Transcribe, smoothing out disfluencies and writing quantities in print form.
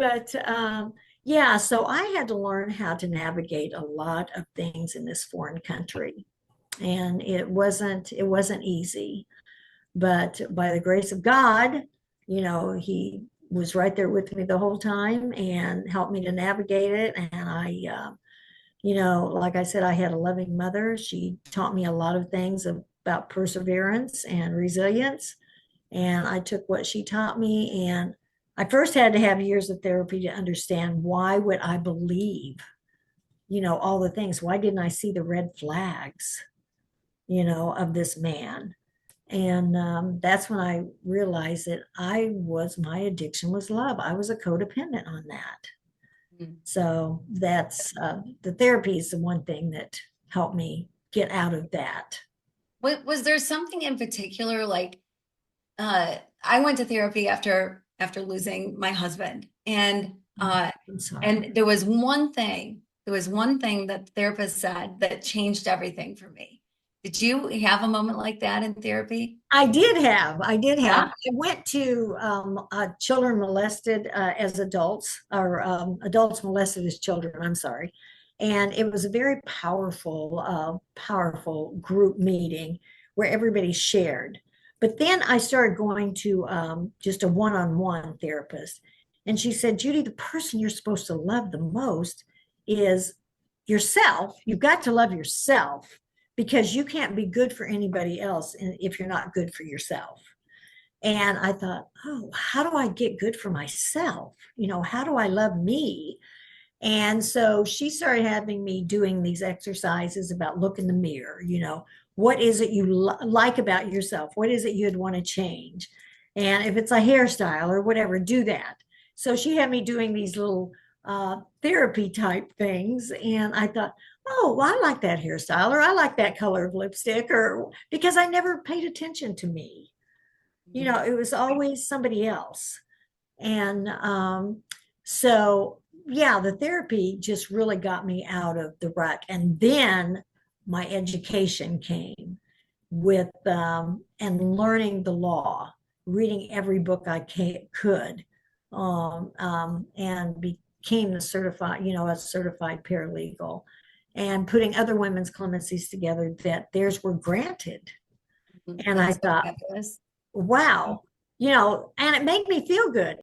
But yeah, so I had to learn how to navigate a lot of things in this foreign country. And it wasn't easy, but by the grace of God, he was right there with me the whole time and helped me to navigate it. And like I said, I had a loving mother. She taught me a lot of things about perseverance and resilience. And I took what she taught me, and I first had to have years of therapy to understand why would I believe, all the things. Why didn't I see the red flags, of this man? And that's when I realized that my addiction was love. I was a codependent on that. Mm. So that's the therapy is the one thing that helped me get out of that. Was there something in particular, like I went to therapy after losing my husband, I'm sorry. and there was one thing that the therapist said that changed everything for me. Did you have a moment like that in therapy? I did have. Yeah. I went to children molested as adults, or adults molested as children. I'm sorry, and it was a very powerful group meeting where everybody shared. But then I started going to just a one-on-one therapist, and she said, "Judy, the person you're supposed to love the most is yourself. You've got to love yourself." Because you can't be good for anybody else if you're not good for yourself. And I thought, oh, how do I get good for myself? How do I love me? And so she started having me doing these exercises about look in the mirror, what is it you like about yourself? What is it you'd want to change? And if it's a hairstyle or whatever, do that. So she had me doing these little therapy type things. And I thought, oh, well, I like that hairstyle, or I like that color of lipstick, or because I never paid attention to me. It was always somebody else. And so, yeah, the therapy just really got me out of the rut. And then my education came with and learning the law, reading every book I could, and became a certified paralegal, and putting other women's clemencies together that theirs were granted. And I That's so thought, fabulous. wow, and it made me feel good.